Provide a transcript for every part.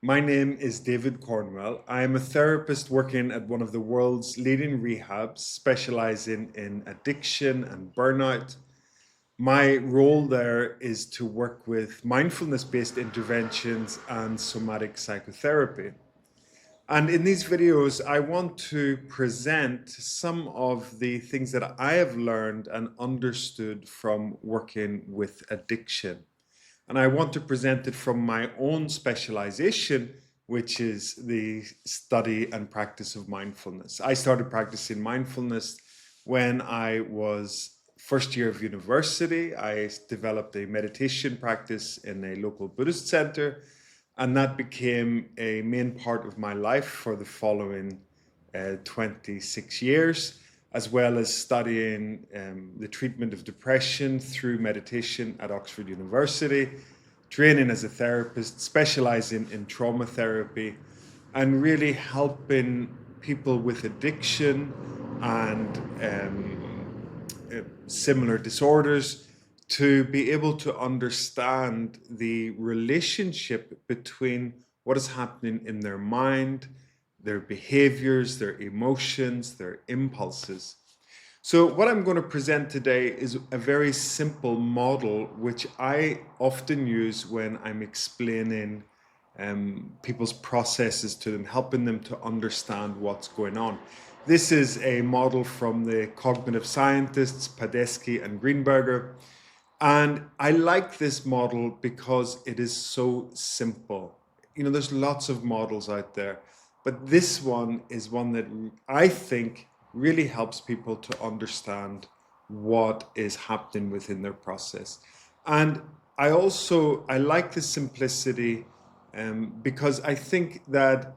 My name is David Cornwell. I am a therapist working at one of the world's leading rehabs, specializing in addiction and burnout. My role there is to work with mindfulness based interventions and somatic psychotherapy. And in these videos, I want to present some of the things that I have learned and understood from working with addiction. And I want to present it from my own specialization, which is the study and practice of mindfulness. I started practicing mindfulness when I was first year of university. I developed a meditation practice in a local Buddhist center, and that became a main part of my life for the following 26 years, as well as studying the treatment of depression through meditation at Oxford University, training as a therapist, specializing in trauma therapy, and really helping people with addiction and similar disorders to be able to understand the relationship between what is happening in their mind, their behaviors, their emotions, their impulses. So, what I'm going to present today is a very simple model which I often use when I'm explaining people's processes to them, helping them to understand what's going on. This is a model from the cognitive scientists Padesky and Greenberger. And I like this model because it is so simple. There's lots of models out there, but this one is one that I think really helps people to understand what is happening within their process. And I like the simplicity because I think that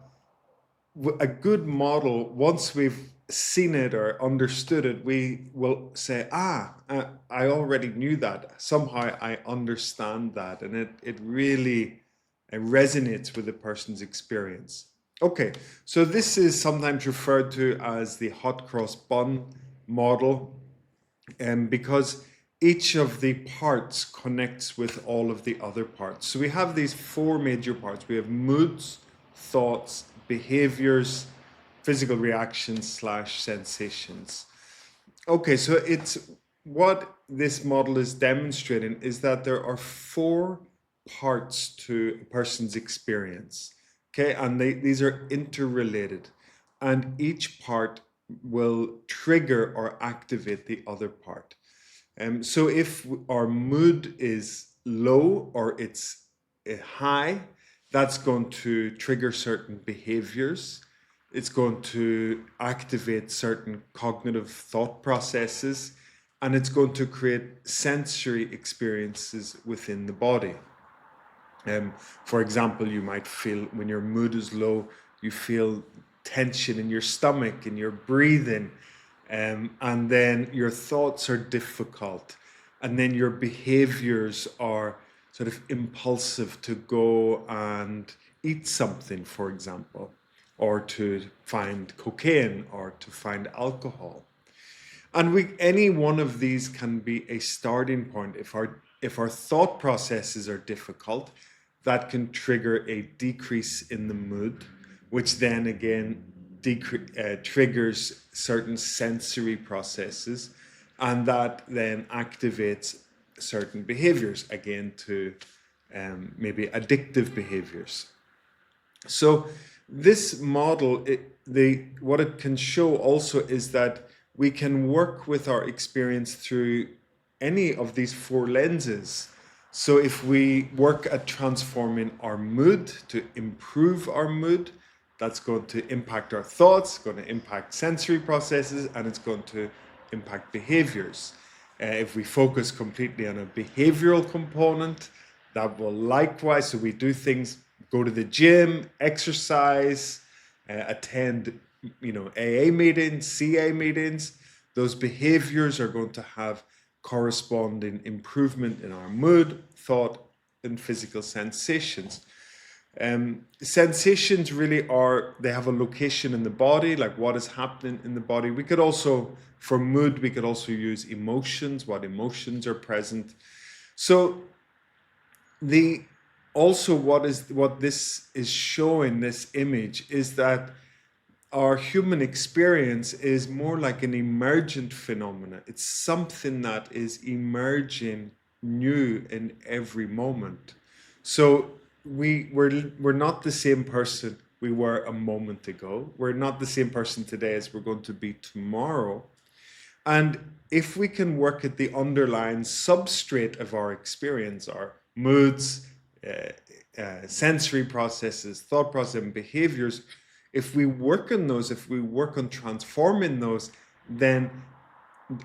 a good model, once we've seen it or understood it, we will say, I already knew that. Somehow I understand that. And it really resonates with the person's experience. Okay, so this is sometimes referred to as the Hot Cross Bun Model, because each of the parts connects with all of the other parts. So we have these four major parts. We have moods, thoughts, behaviors, physical reactions slash sensations. Okay, so it's what this model is demonstrating is that there are four parts to a person's experience. Okay, and these are interrelated, and each part will trigger or activate the other part. So if our mood is low or it's high, that's going to trigger certain behaviors. It's going to activate certain cognitive thought processes, and it's going to create sensory experiences within the body. For example, you might feel when your mood is low, you feel tension in your stomach, in your breathing, and then your thoughts are difficult, and then your behaviors are sort of impulsive to go and eat something, for example, or to find cocaine or to find alcohol. And any one of these can be a starting point. If our thought processes are difficult, that can trigger a decrease in the mood, which then again triggers certain sensory processes, and that then activates certain behaviors, again to maybe addictive behaviors. So this model, what it can show also is that we can work with our experience through any of these four lenses. So if we work at transforming our mood to improve our mood, that's going to impact our thoughts, going to impact sensory processes, and it's going to impact behaviors. If we focus completely on a behavioral component, that will likewise, so we do things, go to the gym, exercise, attend, AA meetings, CA meetings. Those behaviors are going to have corresponding improvement in our mood, thought, and physical sensations. Sensations really they have a location in the body, like what is happening in the body. We could also, for mood, we could also use emotions, what emotions are present. So Also, what this is showing, this image, is that our human experience is more like an emergent phenomena. It's something that is emerging new in every moment. So we're not the same person we were a moment ago. We're not the same person today as we're going to be tomorrow. And if we can work at the underlying substrate of our experience, our moods, sensory processes, thought process, and behaviors, if we work on those, if we work on transforming those, then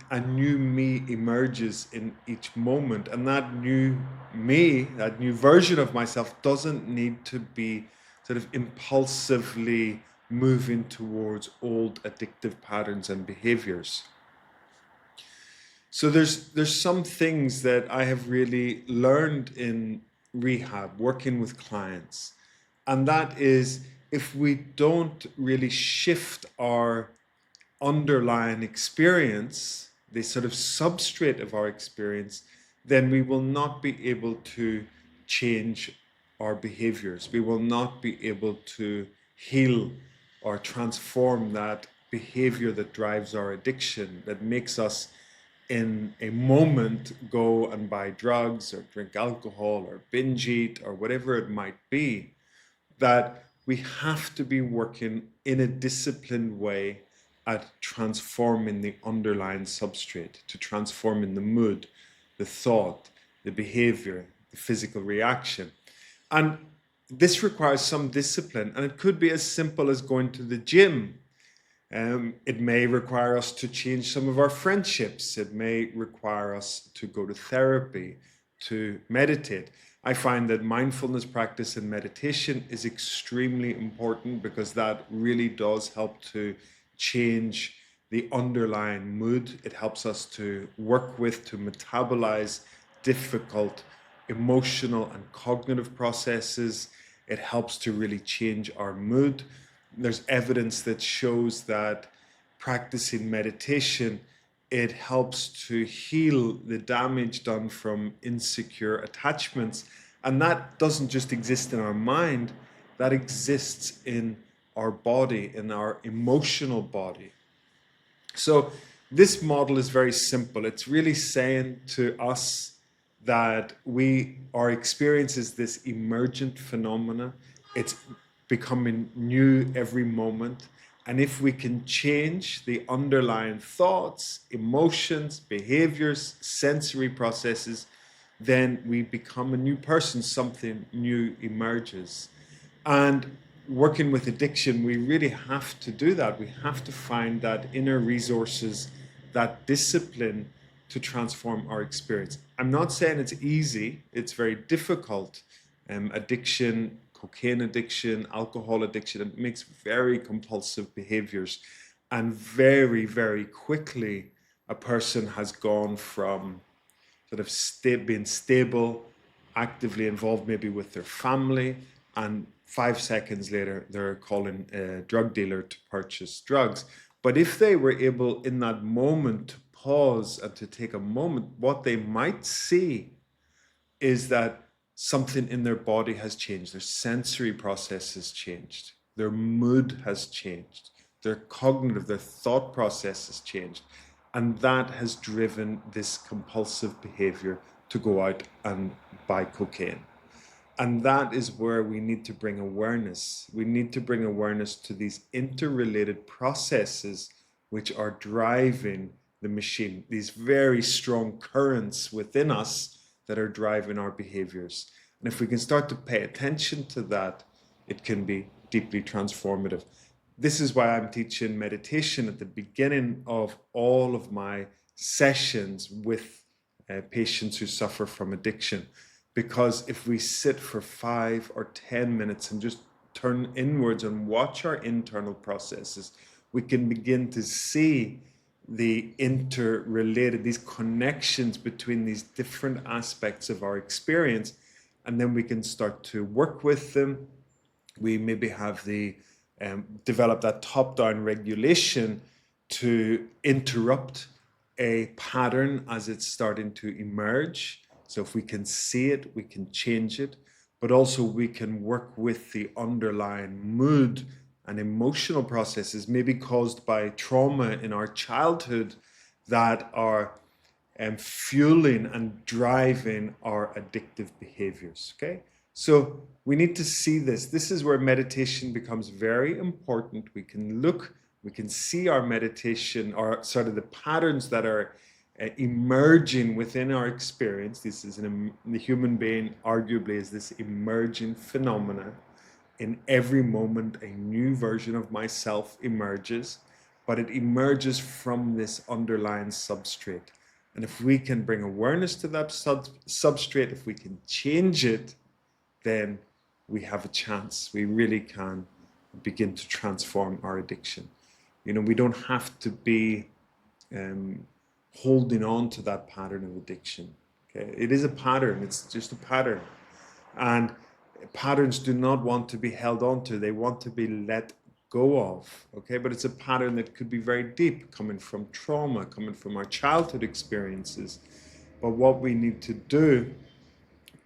a new me emerges in each moment. And that new me, that new version of myself, doesn't need to be sort of impulsively moving towards old addictive patterns and behaviors. So there's some things that I have really learned in rehab, working with clients, and that is, if we don't really shift our underlying experience, the sort of substrate of our experience, then we will not be able to change our behaviors. We will not be able to heal or transform that behavior that drives our addiction, that makes us in a moment go and buy drugs or drink alcohol or binge eat or whatever it might be. That we have to be working in a disciplined way at transforming the underlying substrate, to transforming the mood, the thought, the behavior, the physical reaction. And this requires some discipline, and it could be as simple as going to the gym. It may require us to change some of our friendships. It may require us to go to therapy, to meditate. I find that mindfulness practice and meditation is extremely important because that really does help to change the underlying mood. It helps us to work with, to metabolize difficult emotional and cognitive processes. It helps to really change our mood. There's evidence that shows that practicing meditation, it helps to heal the damage done from insecure attachments. And that doesn't just exist in our mind, that exists in our body, in our emotional body. So this model is very simple. It's really saying to us that our experience is this emergent phenomena. It's becoming new every moment. And if we can change the underlying thoughts, emotions, behaviors, sensory processes, then we become a new person, something new emerges. And working with addiction, we really have to do that. We have to find that inner resources, that discipline to transform our experience. I'm not saying it's easy, it's very difficult. Addiction, cocaine addiction, alcohol addiction, it makes very compulsive behaviors. And very, very quickly, a person has gone from sort of being stable, actively involved maybe with their family, and 5 seconds later, they're calling a drug dealer to purchase drugs. But if they were able in that moment to pause and to take a moment, what they might see is that something in their body has changed. Their sensory process has changed. Their mood has changed. Their cognitive, their thought process has changed. And that has driven this compulsive behavior to go out and buy cocaine. And that is where we need to bring awareness. We need to bring awareness to these interrelated processes which are driving the machine, these very strong currents within us that are driving our behaviors. And if we can start to pay attention to that, it can be deeply transformative. This is why I'm teaching meditation at the beginning of all of my sessions with patients who suffer from addiction. Because if we sit for 5 or 10 minutes and just turn inwards and watch our internal processes, we can begin to see the interrelated, these connections between these different aspects of our experience. And then we can start to work with them. We maybe have develop that top-down regulation to interrupt a pattern as it's starting to emerge. So if we can see it, we can change it. but also we can work with the underlying mood and emotional processes, maybe caused by trauma in our childhood, that are fueling and driving our addictive behaviors. Okay, so we need to see this. This is where meditation becomes very important. We can see our meditation, or sort of the patterns that are emerging within our experience. This is the human being arguably is this emerging phenomena. In every moment, a new version of myself emerges, but it emerges from this underlying substrate. And if we can bring awareness to that substrate, if we can change it, then we have a chance. We really can begin to transform our addiction. We don't have to be holding on to that pattern of addiction. Okay, it is a pattern. It's just a pattern, and patterns do not want to be held on to. They want to be let go of. Okay, but it's a pattern that could be very deep, coming from trauma, coming from our childhood experiences. But what we need to do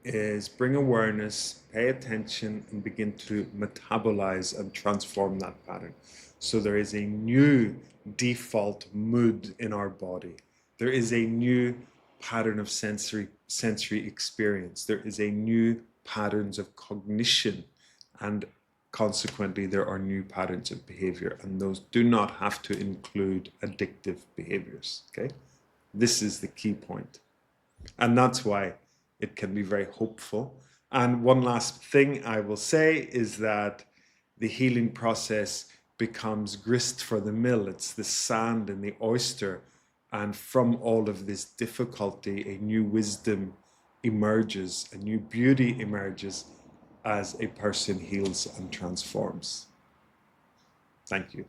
is bring awareness, pay attention, and begin to metabolize and transform that pattern. So there is a new default mood in our body. There is a new pattern of sensory experience. There is a new patterns of cognition, and consequently there are new patterns of behavior, and those do not have to include addictive behaviors. Okay, this is the key point, and that's why it can be very hopeful. And one last thing I will say is that the healing process becomes grist for the mill. It's the sand in the oyster. And from all of this difficulty, a new wisdom emerges, a new beauty emerges as a person heals and transforms. Thank you.